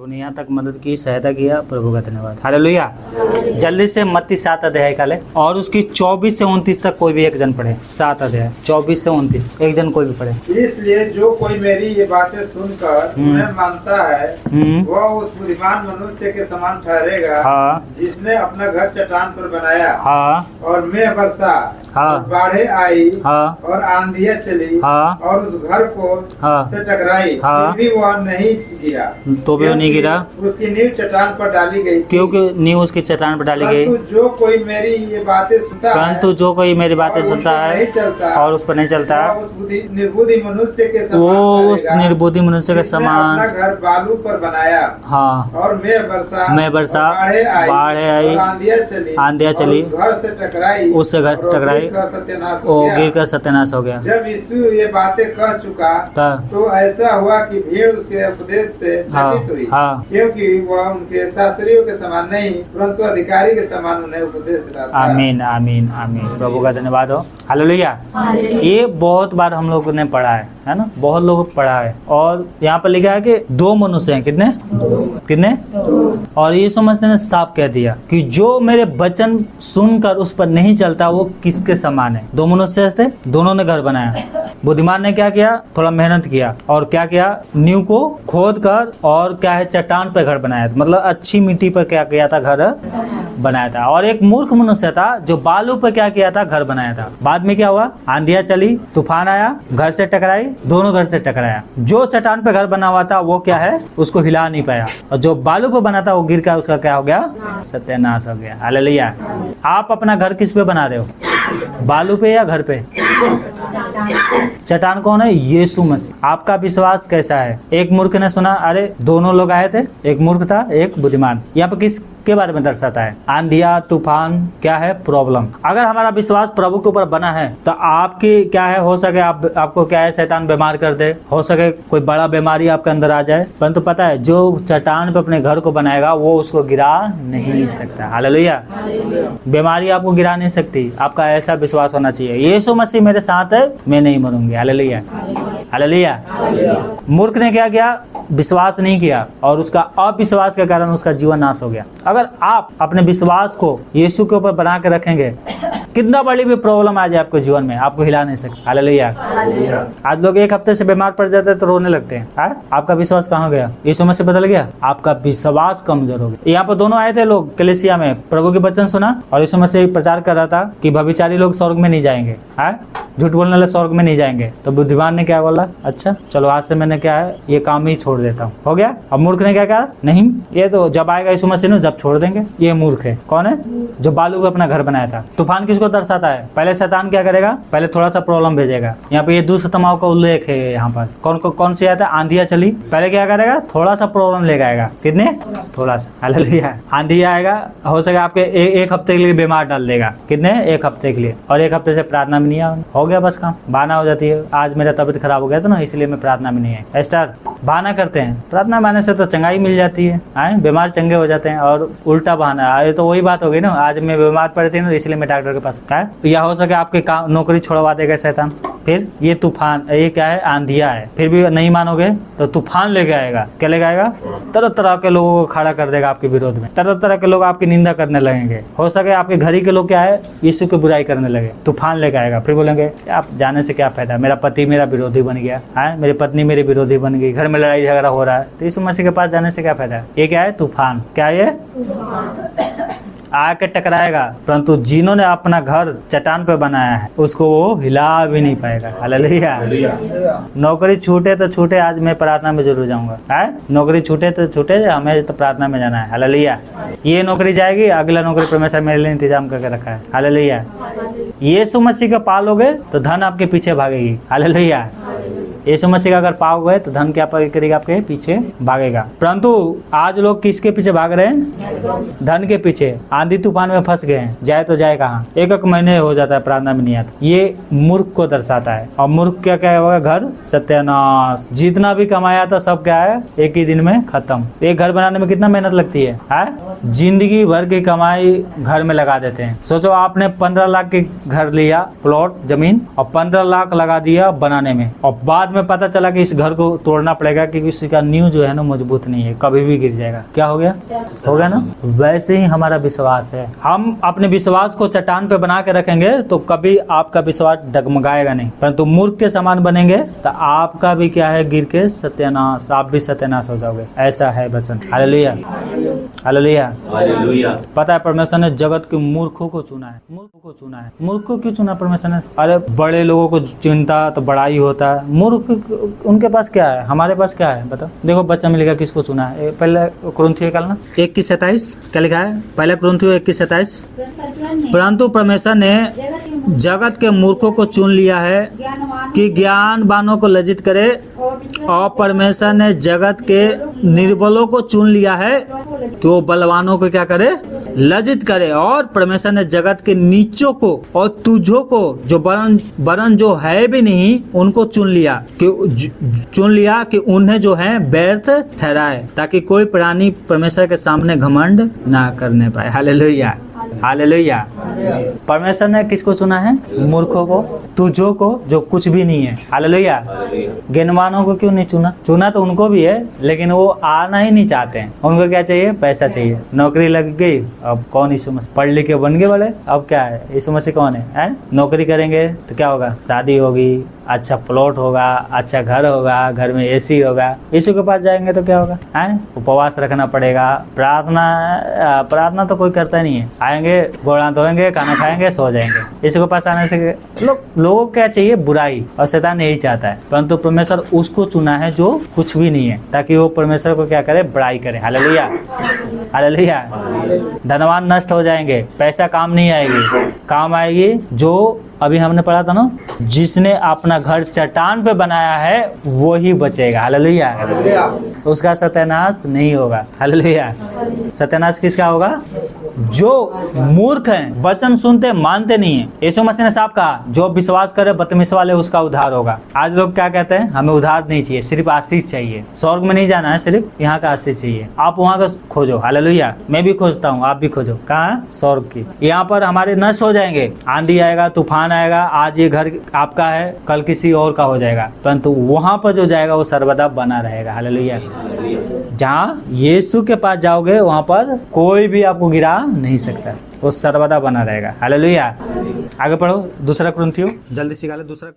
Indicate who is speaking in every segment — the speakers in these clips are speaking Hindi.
Speaker 1: ने यहाँ तक मदद की, सहायता किया, प्रभु का धन्यवाद। हालेलुया। जल्दी से मत्ती 7 अध्याय का ले और उसकी 24 से 29 तक कोई भी एक जन पढ़े। 7 अध्याय 24 से 29 एक जन कोई भी पढ़े।
Speaker 2: इसलिए जो कोई मेरी ये बातें सुनकर उन्हें मानता है वह उस बुद्धिमान मनुष्य के समान ठहरेगा जिसने अपना घर चट्टान पर बनाया और मेघ बरसा, बाढ़ें आई और आंधियां चली और उस घर को से टकराई, फिर भी वह नहीं गिरा।
Speaker 1: तो भी वो नहीं गिरा,
Speaker 2: उसकी नींव चट्टान पर डाली गई,
Speaker 1: क्योंकि नींव उसकी चट्टान पर डाली गई।
Speaker 2: जो कोई मेरी ये बातें सुनता है,
Speaker 1: परंतु जो कोई मेरी बातें सुनता है और उस पर नहीं चलता,
Speaker 2: निर्बुद्धि मनुष्य के समान,
Speaker 1: वो उस निर्बुद्धि मनुष्य के समान
Speaker 2: अपना घर बालू पर बनाया और मेघ बरसा,
Speaker 1: बाढ़ें आई, आंधियां चली, उससे घर से टकराई, वो गिर कर सत्यानाश हो गया।
Speaker 2: जब यीशु ये बातें कह चुका तो ऐसा हुआ कि भीड़ उसके उपदेश से चकित हुई, क्योंकि वह उनके शास्त्रियों के समान नहीं परंतु अधिकारी के समान उन्हें उपदेश देता था।
Speaker 1: आमीन आमीन आमीन। प्रभु का धन्यवाद हो। हालेलुया। ये बहुत बार हम लोगों ने पढ़ा है ना, बहुत लोग पढ़ा है। और यहाँ पर लिखा है कि 2 मनुष्य हैं। कितने कितने? और यीशु मसीह ने साफ कह दिया कि जो मेरे वचन सुनकर उस पर नहीं चलता वो किसके समान है। 2 मनुष्य थे, दोनों ने घर बनाया। बुद्धिमान ने क्या किया? थोड़ा मेहनत किया और क्या किया? नींव को खोद कर और क्या है चट्टान पर घर बनाया, मतलब अच्छी मिट्टी पर क्या किया था? घर बनाया था। और एक मूर्ख मनुष्य था जो बालू पर क्या किया था? घर बनाया था। बाद में क्या हुआ? आंधियां चली, तूफान आया, घर से टकराई, दोनों घर से टकराया। जो चट्टान पे घर बना हुआ था वो क्या है? उसको हिला नहीं पाया, और जो बालू पे बना था वो गिर कर उसका क्या हो गया? सत्यानाश हो गया। हालेलुया। आप अपना घर किस पे बना रहे हो? बालू पे या घर पे? चट्टान कौन है? यीशु मसीह। आपका विश्वास कैसा है? एक मूर्ख ने सुना, अरे दोनों लोग आए थे, एक मूर्ख था एक बुद्धिमान। यहाँ पे किस के बारे में दर्शाता है? आंधिया, तूफान, क्या है? प्रॉब्लम। अगर हमारा विश्वास प्रभु के ऊपर बना है तो आपकी क्या है? हो सके आपको क्या है? शैतान बीमार कर दे, हो सके कोई बड़ा बीमारी आपके अंदर आ जाए, परंतु पता है जो चट्टान पे अपने घर को बनाएगा वो उसको गिरा नहीं सकता। हालेलुया। बीमारी आपको गिरा नहीं सकती। आपका ऐसा विश्वास होना चाहिए, यीशु मसीह मेरे साथ है, मैं नहीं मरूंगी। Hallelujah hallelujah. मूर्ख ने क्या किया? विश्वास नहीं किया और उसका अविश्वास के कारण उसका जीवन नाश हो गया। अगर आप अपने विश्वास को यीशु के ऊपर बना के रखेंगे, कितना बड़ी भी प्रॉब्लम आ जाए आपके जीवन में, आपको हिला नहीं सकते। हालेलुया। आज लोग 1 हफ्ते से बीमार पड़ जाते हैं तो रोने लगते हैं। आपका विश्वास कहाँ गया? यीशु में से बदल गया, आपका विश्वास कमजोर हो गया। यहाँ पर दोनों आए थे लोग कलीसिया में, प्रभु के वचन सुना और यीशु में से प्रचार कर रहा था कि व्यभिचारी लोग स्वर्ग में नहीं जाएंगे, झूठ बोलने वाले स्वर्ग में नहीं जाएंगे। तो बुद्धिमान ने क्या बोला? अच्छा चलो आज से मैंने क्या है ये काम ही छोड़ देता हूँ, हो गया। अब मूर्ख ने क्या कहा? नहीं, ये तो जब आएगा यीशु मसीह ने जब छोड़ देंगे। ये मूर्ख है। कौन है? जो बालू पे अपना घर बनाया था। तूफान किसको दर्शाता है? पहले शैतान क्या करेगा? पहले थोड़ा सा प्रॉब्लम भेजेगा। यहाँ पे ये दुष्टतमाओं का उल्लेख है। यहाँ पर कौन सी आता है? आंधियां चली, पहले क्या करेगा? थोड़ा सा प्रॉब्लम लेकर आएगा। कितने? थोड़ा सा। हालेलुया। आंधी आएगा, हो सके आपके 1 हफ्ते के लिए बीमार डाल देगा। कितने? 1 हफ्ते के लिए। और 1 हफ्ते से प्रार्थना में नहीं आया, हो गया बस काम। बहाना हो जाती है, आज मेरा तबीयत खराब हो गया था ना इसलिए मैं प्रार्थना में नहीं आई। स्टार बहाना करते हैं। प्रार्थना बहाने से तो चंगाई मिल जाती है, बीमार चंगे हो जाते हैं। और उल्टा बहाना, ये तो वही बात हो गई ना, आज मैं बीमार पड़ी थी ना इसलिए मैं डॉक्टर के पास आया। या हो सके आपके काम नौकरी छोड़वा देगा शैतान। फिर ये तूफान, ये क्या है? आंधिया है। फिर भी नहीं मानोगे तो तूफान लेके आएगा। क्या लेके आएगा? तरह तरह के लोगों को खड़ा कर देगा आपके विरोध में। तरह तरह के लोग आपकी निंदा करने लगेंगे। हो सके आपके घर ही के लोग क्या है? यीशु की बुराई करने लगे। तूफान लेके आएगा। फिर बोलेंगे आप जाने से क्या फायदा, मेरा पति मेरा विरोधी बन गया है, मेरी पत्नी मेरी विरोधी बन गई, घर में लड़ाई झगड़ा हो रहा है, तो यीशु मसीह के पास जाने से क्या फायदा? ये क्या है? तूफान। क्या ये? आके टकराएगा, परंतु जिन्होंने अपना घर चट्टान पे बनाया है उसको वो हिला भी नहीं पाएगा। हालेलुया। नौकरी छूटे तो छूटे, आज मैं प्रार्थना में जरूर जाऊंगा। नौकरी छूटे तो छूटे, हमें तो प्रार्थना में जाना है। हालेलुया। ये नौकरी जाएगी, अगला नौकरी परमेश्वर मेरे लिए इंतजाम करके रखा है। हालेलुया। यीशु मसीह का पालोगे तो धन आपके पीछे भागेगी। हालेलुया। यीशु मसीह का अगर पाओगे तो धन क्या करेगा? आपके पीछे भागेगा। परंतु आज लोग किसके पीछे भाग रहे हैं? धन के पीछे। आंधी तूफान में फंस गए हैं, जाए तो जाए कहाँ? 1 महीने हो जाता है प्रार्थना में नहीं आता। ये मूर्ख को दर्शाता है। और मूर्ख क्या होगा? घर सत्यानाश। जितना भी कमाया था सब क्या है? एक ही दिन में खत्म। एक घर बनाने में कितना मेहनत लगती है? जिंदगी भर की कमाई घर में लगा देते हैं। सोचो आपने 15 लाख की घर लिया, प्लॉट जमीन, और 15 लाख लगा दिया बनाने में, और बाद में पता चला कि इस घर को तोड़ना पड़ेगा क्योंकि इसका नींव जो है ना मजबूत नहीं है, कभी भी गिर जाएगा। क्या हो गया? हो गया ना। वैसे ही हमारा विश्वास है। हम अपने विश्वास को चट्टान पे बना के रखेंगे तो कभी आपका विश्वास डगमगाएगा नहीं, परंतु मूर्ख के समान बनेंगे तो आपका भी क्या है, गिर के सत्यानाश, आप भी सत्यानाश हो जाओगे। ऐसा है वचन। Hallelujah, hallelujah, hallelujah. पता है परमेश्वर ने जगत के मूर्खों को चुना है। मूर्खों को चुना है। मूर्ख को क्यों चुना परमेश्वर ने? अरे बड़े लोगों को चुनता तो बड़ा ही होता है। मूर्ख उनके पास क्या है, हमारे पास क्या है बताओ। देखो बच्चा में लिखा किसको चुना है। पहले कुरिन्थियों निकालना 1:27 क्या लिखा है? पहले कुरिन्थियों 1:27, परंतु परमेश्वर ने जगत के मूर्खों को चुन लिया है कि ज्ञानवानों को लज्जित करे, और परमेश्वर ने जगत के निर्बलों को चुन लिया है कि वो बलवानों को क्या करे, लज्जित करे। और परमेश्वर ने जगत के नीचों को और तुझों को, जो बरन जो है भी नहीं, उनको चुन लिया कि उन्हें जो है व्यर्थ ठहराए, ताकि कोई प्राणी परमेश्वर के सामने घमंड ना करने पाए। Hallelujah, hallelujah. परमेश्वर ने किसको चुना है? मूर्खों को, तुझों को, जो कुछ भी नहीं है। हालेलुया। ज्ञानवानों को क्यों नहीं चुना? चुना तो उनको भी है, लेकिन वो आना ही नहीं चाहते हैं। उनको क्या चाहिए? पैसा चाहिए। नौकरी लग गई, अब कौन यीशु मसीह, पढ़ लिख के बन गए बड़े, अब क्या है, यीशु मसीह कौन है? नौकरी करेंगे तो क्या होगा? शादी होगी, अच्छा प्लॉट होगा, अच्छा घर होगा, घर में एसी होगा। यीशु के पास जाएंगे तो क्या होगा? उपवास रखना पड़ेगा, प्रार्थना तो कोई करता नहीं है। आएंगे, गोड़ हाथ धोएंगे, खाना खाएंगे, सो जाएंगे। यीशु के पास आने से लोगों को क्या चाहिए? बुराई, और शैतान यही चाहता है। परंतु परमेश्वर उसको चुना है जो कुछ भी नहीं है, ताकि वो परमेश्वर को क्या करे? बड़ाई करे। Hallelujah, hallelujah. धनवान नष्ट हो जाएंगे, पैसा काम नहीं आएगी, काम आएगी जो अभी हमने पढ़ा था ना, जिसने अपना घर चट्टान पे बनाया है वो ही बचेगा। हालेलुया, उसका सत्यानाश नहीं होगा। हालेलुया। सत्यानाश किसका होगा? जो मूर्ख हैं, वचन सुनते मानते नहीं है। यीशु मसीह ने साफ कहा, जो विश्वास करे बदतमीजी वाले उसका उद्धार होगा। आज लोग क्या कहते हैं? हमें उद्धार नहीं चाहिए, सिर्फ आशीष चाहिए। स्वर्ग में नहीं जाना है, सिर्फ यहाँ का आशीष चाहिए। आप वहाँ का खोजो। हालेलुया। मैं भी खोजता हूँ, आप भी खोजो। कहाँ? स्वर्ग की। यहाँ पर हमारे नष्ट हो जाएंगे, आंधी आएगा, तूफान आएगा। आज ये घर आपका है, कल किसी और का हो जाएगा, परंतु वहाँ पर जो जाएगा वो सर्वदा बना रहेगा। हालेलुया। जहाँ यीशु के पास जाओगे वहाँ पर कोई भी आपको गिरा नहीं सकता, वो सर्वदा बना रहेगा। हालेलुया। आगे पढ़ो, दूसरा कुरिन्थियों, जल्दी सिखा ले दूसरा।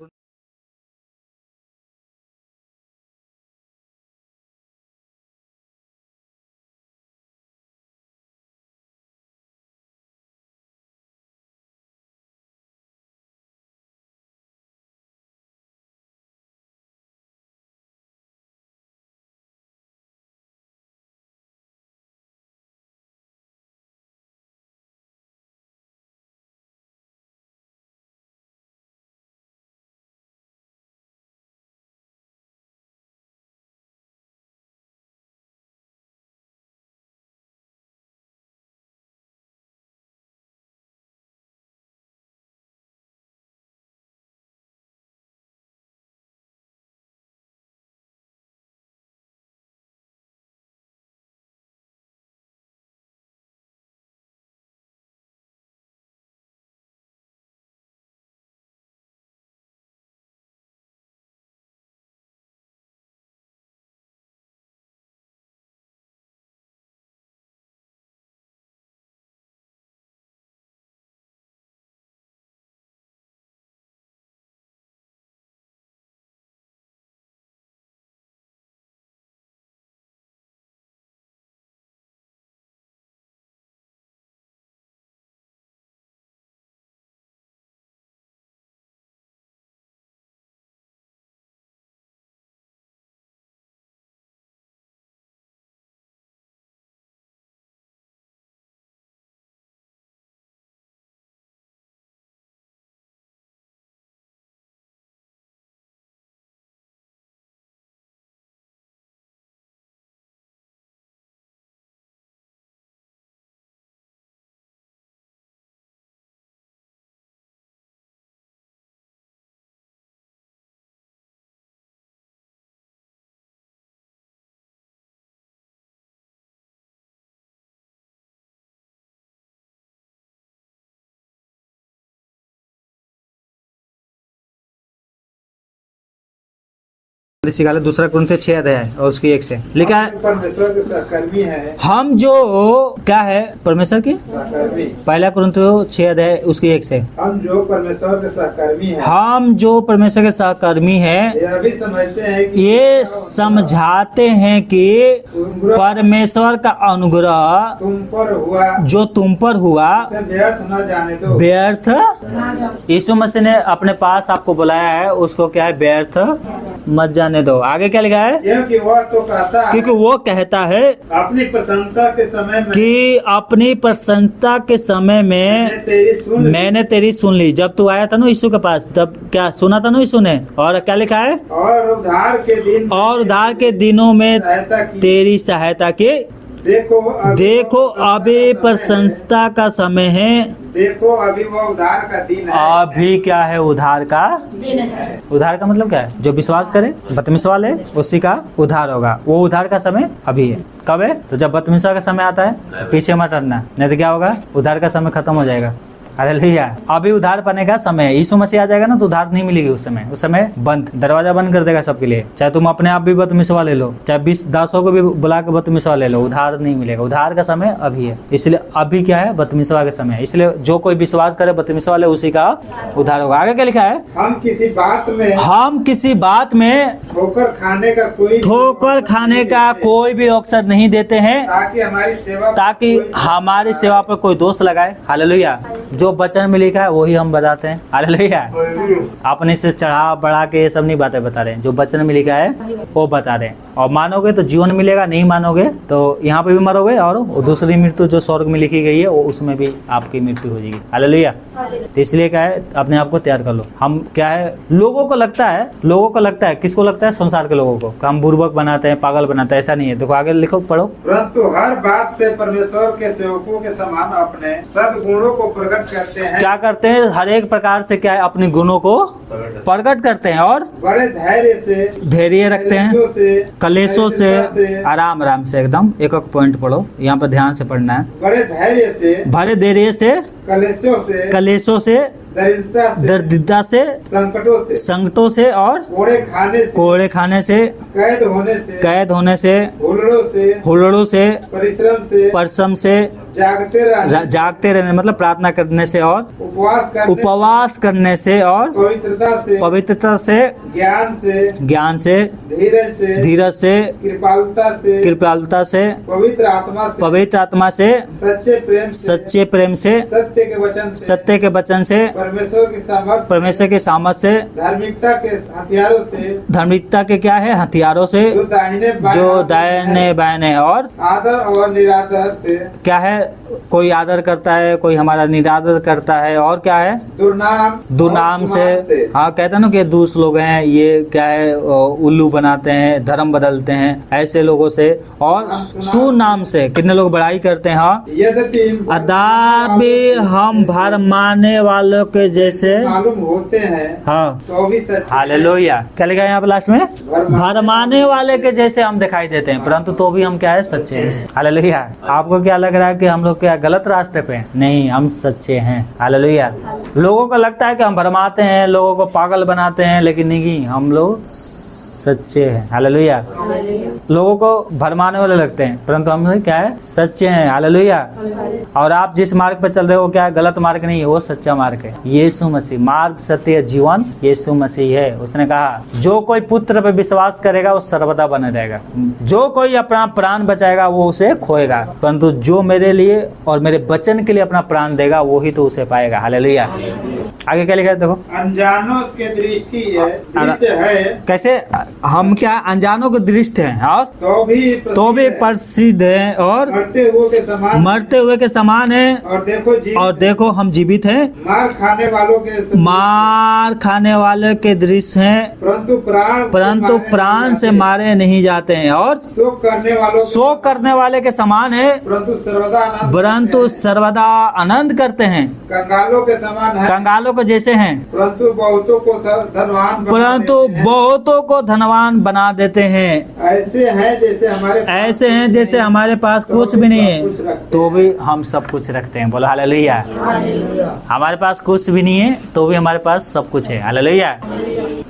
Speaker 1: सिखा दूसरा कुरिन्थियों 6 अध्याय और उसकी 1 से लिखा है,
Speaker 2: परमेश्वर के सहकर्मी हैं।
Speaker 1: हम जो क्या है परमेश्वर की,
Speaker 2: सहकर्मी।
Speaker 1: पहला कुरिन्थियों 6 अध्याय उसकी 1 से,
Speaker 2: हम जो परमेश्वर के सहकर्मी हैं,
Speaker 1: हम जो परमेश्वर के सहकर्मी हैं,
Speaker 2: यह भी समझते हैं कि
Speaker 1: ये समझाते हैं कि परमेश्वर का अनुग्रह
Speaker 2: तुम पर हुआ,
Speaker 1: जो तुम पर हुआ
Speaker 2: उसे व्यर्थ न जाने दो।
Speaker 1: व्यर्थ, यीशु मसीह ने अपने पास आपको बुलाया है, उसको क्या है, व्यर्थ मत जाने दो। आगे क्या लिखा है,
Speaker 2: क्योंकि वह तो कहता है,
Speaker 1: क्योंकि वो कहता है
Speaker 2: अपनी प्रसन्नता के समय में
Speaker 1: कि अपनी प्रसन्नता के समय में मैंने तेरी सुन ली। जब तू आया था ना यीशु के पास, तब क्या सुना था ना यीशु ने, और क्या लिखा है,
Speaker 2: और उद्धार के दिन,
Speaker 1: और उद्धार के दिनों में
Speaker 2: सहायता की।
Speaker 1: तेरी सहायता की। देखो अभी प्रशंसा का समय है,
Speaker 2: देखो अभी वो उद्धार का दिन है।
Speaker 1: अभी क्या है, उद्धार का दिन है। उद्धार का मतलब क्या है, जो विश्वास करे बपतिस्मा ले उसी का उद्धार होगा। वो उद्धार का समय अभी है। कब है, तो जब बपतिस्मा का समय आता है पीछे मत हटना, नहीं तो क्या होगा, उद्धार का समय खत्म हो जाएगा। हालेलुया, अभी उद्धार पाने का समय है। यीशु मसीह आ जाएगा ना तो उद्धार नहीं मिलेगी उस समय बंद, दरवाजा बंद कर देगा सबके लिए। चाहे तुम अपने आप भी बपतिस्मा ले लो, चाहे 20 दासों को भी बुला के बपतिस्मा ले लो, उद्धार नहीं मिलेगा। उद्धार का समय अभी है, इसलिए अभी क्या है, बपतिस्मा का समय है। इसलिए जो कोई विश्वास करे बपतिस्मा ले उसी का उद्धार होगा। आगे क्या लिखा है,
Speaker 2: हम किसी बात में
Speaker 1: ठोकर खाने का कोई भी अवसर नहीं देते हैं, ताकि हमारी सेवा पर कोई दोष लगाए। हालेलुया, जो वचन में लिखा है वही हम बताते हैं। हालेलुया, अपने से चढ़ा बढ़ा के ये सब नहीं बातें बता रहे हैं, जो वचन में लिखा है वो बता रहे हैं। और मानोगे तो जीवन मिलेगा, नहीं मानोगे तो यहाँ पे भी मरोगे, और दूसरी मृत्यु जो स्वर्ग में लिखी गई है वो उसमें भी आपकी मृत्यु हो जाएगी। हालेलुया, तो इसलिए क्या है, अपने आप को तैयार कर लो। हम क्या है, लोगों को लगता है, किसको लगता है, संसार के लोगों को हम बुर्बक बनाते हैं, पागल बनाते हैं। ऐसा नहीं है, देखो आगे लिखो, पढ़ो।
Speaker 2: परंतु हर बात से परमेश्वर के सेवकों के समान अपने सद्गुणों को प्रकट करते हैं।
Speaker 1: क्या करते हैं, हर एक प्रकार से क्या है, अपने गुणों को प्रकट करते हैं, और
Speaker 2: बड़े धैर्य
Speaker 1: रखते हैं, कलेशों से आराम से एकदम एक पॉइंट पढ़ो, यहाँ पर ध्यान से पढ़ना है।
Speaker 2: बड़े धैर्य से
Speaker 1: कलेशों से दरिद्रता से संकटों से और कोड़े खाने से कैद होने से हुल्लड़ों से परिश्रम से जागते रहने मतलब प्रार्थना करने से और उपवास करने से और पवित्रता से ज्ञान से धीरज से कृपालुता से पवित्र आत्मा से सच्चे प्रेम से सत्य के वचन से परमेश्वर की सामर्थ से धार्मिकता के क्या है, हथियारों से जो दाहिने बाएं और
Speaker 2: आदर और निरादर से
Speaker 1: क्या है, कोई आदर करता है, कोई हमारा निरादर करता है, और क्या है, दुर्नाम से। हाँ, कहते हैं ना कि दूसरे लोग हैं, ये क्या है, उल्लू बनाते हैं, धर्म बदलते हैं, ऐसे लोगों से और सुनाम से। कितने लोग बड़ाई करते हैं। हाँ, अदाबी हम भरमाने वालों के जैसे
Speaker 2: मालूम होते हैं,
Speaker 1: हाँ
Speaker 2: तो भी सच्चे।
Speaker 1: हालेलुया, क्या लिखा है यहाँ पर लास्ट में, भरमाने वाले के जैसे हम दिखाई देते हैं, परंतु तो भी हम क्या है, सच्चे हैं। हालेलुया, आपको क्या लग रहा है कि हम लोग क्या गलत रास्ते पे हैं? नहीं, हम सच्चे हैं। हालेलुया, लोगों को लगता है कि हम भरमाते हैं, लोगों को पागल बनाते हैं, लेकिन नहीं, हम लोग सच्चे हैं। हालेलुया, लोगों को भरमाने वाले लगते हैं, परंतु हम क्या है, सच्चे हैं। हालेलुया, और आप जिस मार्ग पर चल रहे हो क्या है, गलत मार्ग नहीं है, वो सच्चा मार्ग है। यीशु मसीह मार्ग, सत्य, जीवन यीशु मसीह है। उसने कहा जो कोई पुत्र पे विश्वास करेगा वो सर्वदा बना रहेगा, जो कोई अपना प्राण बचाएगा वो उसे खोएगा, परंतु जो मेरे लिए और मेरे वचन के लिए अपना प्राण देगा वही तो उसे पाएगा। हालेलुया, आगे क्या लिखा है देखो,
Speaker 2: अनजानों के दृष्टि है।
Speaker 1: कैसे हम क्या अनजानों के दृष्टि हैं और तो भी प्रसिद्ध हैं और मरते हुए के समान है। और देखो हम जीवित हैं,
Speaker 2: मार
Speaker 1: खाने वाले के दृश्य हैं, परंतु प्राण से मारे नहीं जाते हैं, और शोक करने वाले के समान है, परंतु सर्वदा आनंद करते हैं। कंगालों के आप जैसे हैं,
Speaker 2: परंतु बहुतों को धनवान
Speaker 1: बना देते हैं।
Speaker 2: ऐसे हैं जैसे हमारे पास
Speaker 1: कुछ भी नहीं है तो भी हम सब कुछ रखते हैं। बोलो हालेलुया। हमारे पास कुछ भी नहीं है तो भी हमारे पास सब कुछ है। हालेलुया।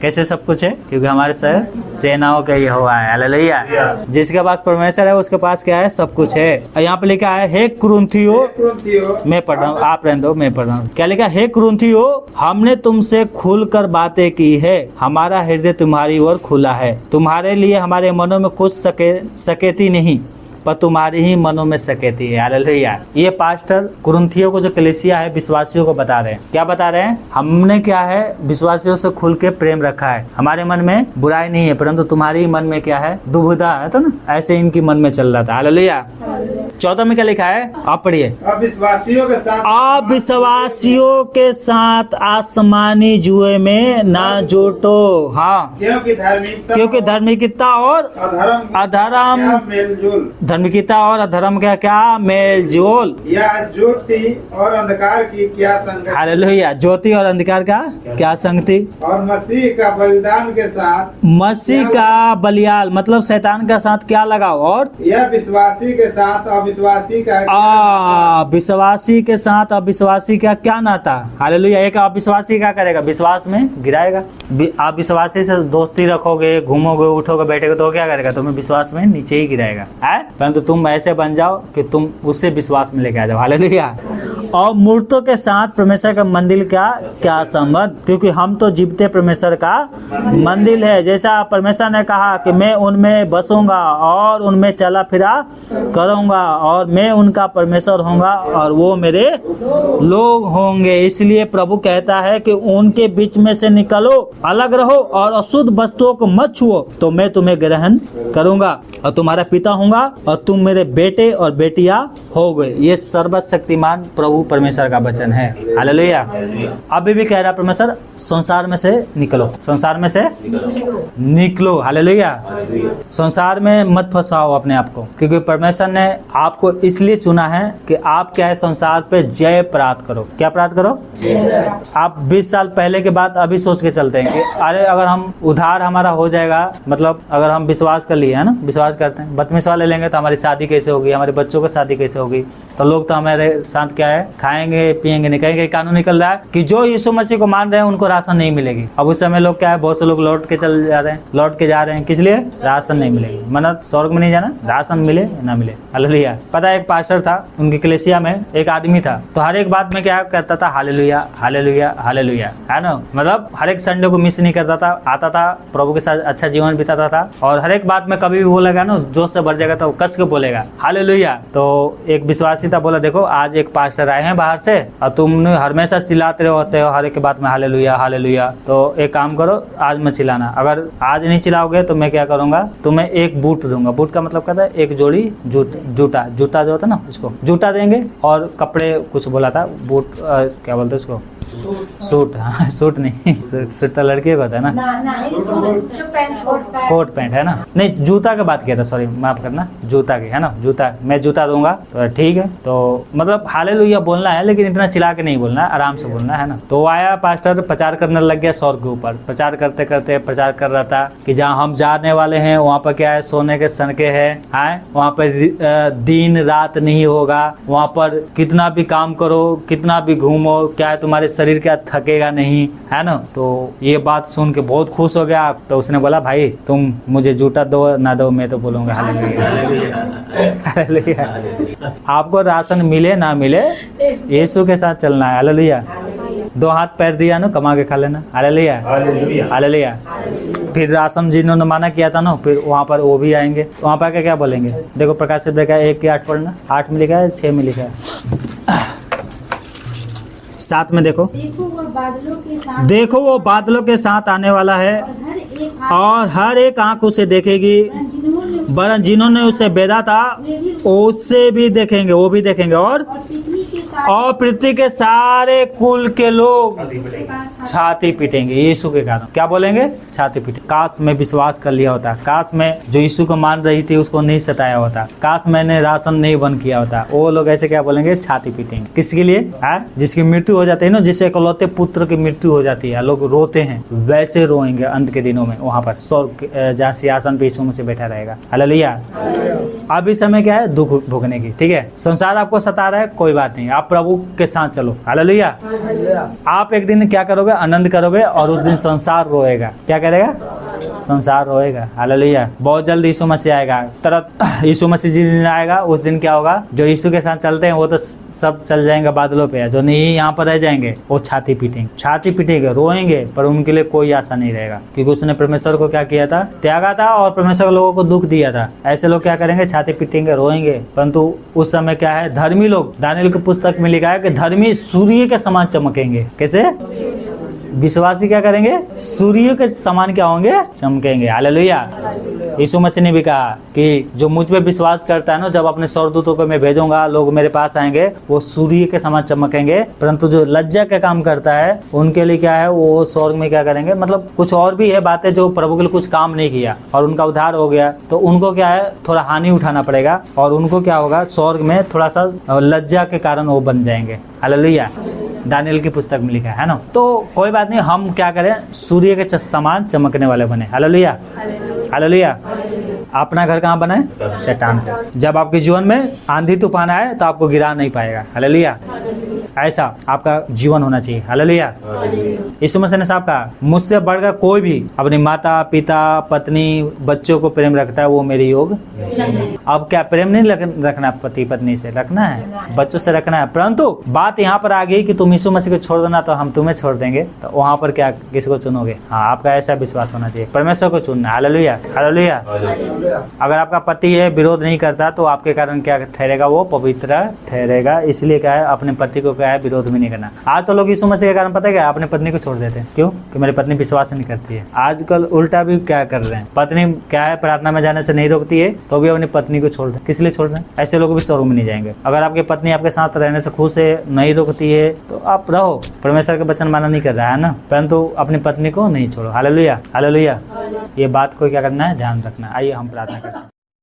Speaker 1: कैसे सब कुछ है? क्योंकि हमारे सर सेनाओं का यहोवा है। हालेलुया। जिसके पास परमेश्वर है उसके पास क्या है? सब कुछ है। यहाँ पे लिखा है हे कुरिन्थियों, मैं पढ़ रहा हूँ, आप रहने दो, मैं पढ़ रहा हूँ। क्या लिखा? हे कुरिन्थियों, हमने तुमसे खुलकर बातें की है, हमारा हृदय तुम्हारी ओर खुला है। तुम्हारे लिए हमारे मनों में कुछ सकेती नहीं, पर तुम्हारी ही मनों में सकेती है। हालेलुया। ये पास्टर कुरिन्थियों को जो कलीसिया है विश्वासियों को बता रहे हैं। क्या बता रहे हैं? हमने क्या है? विश्वासियों से खुल के प्रेम रखा है। हमारे मन में बुराई नहीं है, परंतु तुम्हारी मन में क्या है? दुविधा है। तो ना ऐसे इनकी मन में चल रहा था। हालेलुया। 14 में क्या लिखा है? आप पढ़िए।
Speaker 2: अविश्वासियों
Speaker 1: के साथ आसमानी जुए में ना जुटो। हाँ, क्योंकि धार्मिकता और अधर्म धार्मिकता और अधर्म का क्या मेल जोल?
Speaker 2: या ज्योति और अंधकार की क्या संगति?
Speaker 1: हालेलुया। ज्योति और अंधकार का क्या संगति?
Speaker 2: और मसीह का बलिदान के साथ,
Speaker 1: मसीह का बलियाल मतलब शैतान का साथ क्या लगाओ? और
Speaker 2: यह विश्वासी के साथ अविश्वासी का
Speaker 1: विश्वासी के साथ अविश्वासी का क्या नाता? हालेलुया। एक अविश्वासी क्या करेगा? विश्वास में गिराएगा। आप विश्वासी से दोस्ती रखोगे, घूमोगे, उठोगे, बैठोगे तो क्या करेगा? तुम्हें विश्वास में नीचे ही गिराएगा। परंतु तुम ऐसे बन जाओ कि तुम उससे विश्वास में लेके आ जाओ। हालेलुया। और मूर्तों के साथ परमेश्वर का मंदिर का क्या संबंध? क्योंकि हम तो जीवते परमेश्वर का मंदिर है। जैसा परमेश्वर ने कहा कि मैं उनमें बसूंगा और उनमें चला फिरा करूंगा और मैं उनका परमेश्वर होऊंगा और वो मेरे लोग होंगे। इसलिए प्रभु कहता है कि उनके बीच में से निकलो, अलग रहो और अशुद्ध वस्तुओं को मत छुओ, तो मैं तुम्हें ग्रहण करूंगा और तुम्हारा पिता होऊंगा और तुम मेरे बेटे और बेटियां होगे। ये सर्वशक्तिमान प्रभु परमेश्वर का वचन है। हालेलुया। अभी भी कह रहा परमेश्वर संसार में से निकलो, संसार में से निकलो। हालेलुया। संसार में मत फंसाओ अपने आप को, क्योंकि परमेश्वर ने आपको इसलिए चुना है कि आप क्या है? संसार पे जय प्राप्त करो। क्या प्राप्त करो? आप 20 साल पहले के बाद अभी सोच के चलते हैं कि अरे अगर हम उधार हमारा हो जाएगा, मतलब अगर हम विश्वास कर लिए है ना, विश्वास करते हैं, बदतमीज वाले लेंगे तो हमारी शादी कैसे होगी, हमारे बच्चों की शादी कैसे होगी, तो लोग तो हमारे साथ क्या है? खाएंगे पिएंगे नहीं। कहेंगे कानून निकल रहा है कि जो यीशु मसीह को मान रहे हैं उनको राशन नहीं मिलेगी। अब उस समय लोग क्या है? बहुत से लोग लौट के जा रहे हैं। किस लिए? राशन नहीं मिलेगी। मतलब स्वर्ग में नहीं जाना, राशन मिले ना मिले। हालेलुया। पता है एक पास्टर था, उनकी कलीसिया में एक आदमी था, तो हर एक बात में क्या करता था? हालेलुया हालेलुया हालेलुया, है ना। मतलब हर एक संडे को मिस नहीं करता था, आता था, प्रभु के साथ अच्छा जीवन बिताता था और हर एक बात में कभी भी बोलेगा ना, जोश से भर जाएगा तो कस के बोलेगा हालेलुया। तो एक विश्वासी था, बोला देखो आज एक पास्टर आए हैं बाहर से और तुम हमेशा चिल्लाते होते हो हर एक बात में हालेलुया हालेलुया, तो एक काम करो आज मत चिल्लाना। अगर आज नहीं चिल्लाओगे तो मैं क्या करूंगा? तुम्हें एक बूट दूंगा। बूट का मतलब कहता है एक जोड़ी जूता जो होता है ना, उसको जूता देंगे और कपड़े, कुछ बोला था बूट, क्या बोलते हैं उसको? सूट। हाँ, सूट नहीं, सूट तो लड़के का होता है ना, कोट पैंट है ना। नहीं, जूता की बात किया था, सॉरी माफ करना, जूता की है ना, जूता। मैं जूता दूंगा तो ठीक है। तो मतलब हालेलुया बोलना है, लेकिन इतना चिल्ला के नहीं बोलना है, आराम से बोलना है ना। तो आया पास्टर, प्रचार करने लग गया स्वर्ग के ऊपर। प्रचार करते करते प्रचार कर रहा था कि जहाँ हम जाने वाले हैं वहाँ पर क्या है? सोने के सनके है, वहाँ पर दिन रात नहीं होगा, वहाँ पर कितना भी काम करो, कितना भी घूमो, क्या है तुम्हारे शरीर क्या थकेगा नहीं, है ना। तो ये बात सुन के बहुत खुश हो गया। तो उसने बोला भाई तुम मुझे जूता दो ना दो, मैं तो बोलूंगा हालेलुया हालेलुया। आपको राशन मिले ना मिले, यीशु के साथ चलना है। हालेलुया। 2 हाथ पैर दिया ना, कमा के खा लेना। Hallelujah hallelujah. फिर राशन जिन्होंने माना किया था ना, फिर वहाँ पर वो भी आएंगे, वहाँ पर आके क्या बोलेंगे? देखो प्रकाश से देखा 1 के 8 पढ़ना, 8 में लिखा है, 6 में लिखा है, 7 में देखो वो बादलों के साथ आने वाला है और हर एक आंख उसे देखेगी, वरन जिन्होंने उसे बेधा था उससे भी देखेंगे, वो भी देखेंगे, और और पृथ्वी के सारे कुल के लोग छाती पीटेंगे यीशु के कारण। क्या बोलेंगे? छाती पीटे। काश मैं विश्वास कर लिया होता, काश मैं जो यीशु को मान रही थी उसको नहीं सताया होता, काश मैंने राशन नहीं बंद किया होता। वो लोग ऐसे क्या बोलेंगे? छाती पीटेंगे। किसके लिए? जिसकी मृत्यु हो जाती है ना, जिससे इकलौते पुत्र की मृत्यु हो जाती है, लोग रोते हैं, वैसे रोएंगे अंत के दिनों में वहां पर स्वर्ग जहाँ सिंहासन पे यीशु मसीह बैठा रहेगा। हालेलुया। अब इस समय क्या है? दुख भोगने की। ठीक है, संसार आपको सता रहा है, कोई बात नहीं, आप प्रभु के साथ चलो। हालेलुया। आप एक दिन क्या करोगे? आनंद करोगे, और उस दिन संसार रोएगा। क्या करेगा? संसार रोएगा। हालेलुया। बहुत जल्द यीशु मसीह आएगा, तुरंत यीशु मसीह जिस दिन आएगा उस दिन क्या होगा? जो यीशु के साथ चलते हैं वो तो सब चल जाएंगे बादलों पे, जो नहीं यहाँ पर रह जाएंगे वो छाती पीटेंगे, छाती पीटेंगे, रोएंगे, पर उनके लिए कोई आशा नहीं रहेगा, क्योंकि उसने परमेश्वर को क्या किया था? त्यागा था, और परमेश्वर लोगों को दुख दिया था। ऐसे लोग क्या करेंगे? छाती पीटेंगे, रोएंगे। परंतु उस समय क्या है? धर्मी लोग, दानिएल की पुस्तक में लिखा है कि धर्मी सूर्य के समान चमकेंगे। कैसे? विश्वासी क्या करेंगे? सूर्य के समान क्या होंगे? चमकेंगे। हालेलुया। यीशु मसीह ने भी कहा कि जो मुझ पे विश्वास करता है ना, जब अपने स्वर्गदूतों को मैं भेजूंगा, लोग मेरे पास आएंगे, वो सूर्य के समान चमकेंगे। परंतु जो लज्जा का काम करता है उनके लिए क्या है? वो स्वर्ग में क्या करेंगे? मतलब कुछ और भी है बातें, जो प्रभु के लिए कुछ काम नहीं किया और उनका उद्धार हो गया, तो उनको क्या है? थोड़ा हानि उठाना पड़ेगा, और उनको क्या होगा? स्वर्ग में थोड़ा सा लज्जा के कारण वो बन जाएंगे। हालेलुया। दानिएल की पुस्तक में लिखा है ना। तो कोई बात नहीं, हम क्या करें? सूर्य के समान चमकने वाले बने। हालेलुया। हालेलुया। अपना घर कहाँ बनाए? चट्टान पे। जब आपके जीवन में आंधी तूफान आए तो आपको गिरा नहीं पाएगा। हालेलुया। ऐसा आपका जीवन होना चाहिए। हालेलुया। यीशु मसीह ने साहब कहा, मुझसे बढ़कर कोई भी अपनी माता पिता पत्नी बच्चों को प्रेम रखता है वो मेरे योग नहीं। अब क्या प्रेम नहीं रखना? पति पत्नी से रखना है, बच्चों से रखना है, परंतु बात यहाँ पर आ गई कि तुम यीशु मसीह को छोड़ देना तो हम तुम्हें छोड़ देंगे, तो वहाँ पर क्या किसको चुनोगे? हाँ, आपका ऐसा विश्वास होना चाहिए, परमेश्वर को चुनना। हालेलुया। हालेलुया। अगर आपका पति है, विरोध नहीं करता, तो आपके कारण क्या ठहरेगा? वो पवित्र ठहरेगा। इसलिए क्या है? अपने पति को क्या है? विरोध भी नहीं करना। आज तो लोग यीशु मसीह के कारण पता है क्या? अपने पत्नी को छोड़ देते हैं। क्यों? कि मेरी पत्नी विश्वास नहीं करती है। आजकल उल्टा भी क्या कर रहे हैं? पत्नी क्या है? प्रार्थना में जाने से नहीं रोकती है, तो भी अपनी पत्नी को छोड़ दे। किस लिए छोड़ रहे हैं? ऐसे लोग भी स्वर्ग में नहीं जाएंगे। अगर आपकी पत्नी आपके साथ रहने से खुश है, नहीं रोकती है, तो आप रहो। परमेश्वर के वचन माना नहीं कर रहा है ना, परंतु अपनी पत्नी को नहीं छोड़ो। हालेलुया। हालेलुया। ये बात को क्या करना है? ध्यान रखना। आइए हम प्रार्थना करते हैं।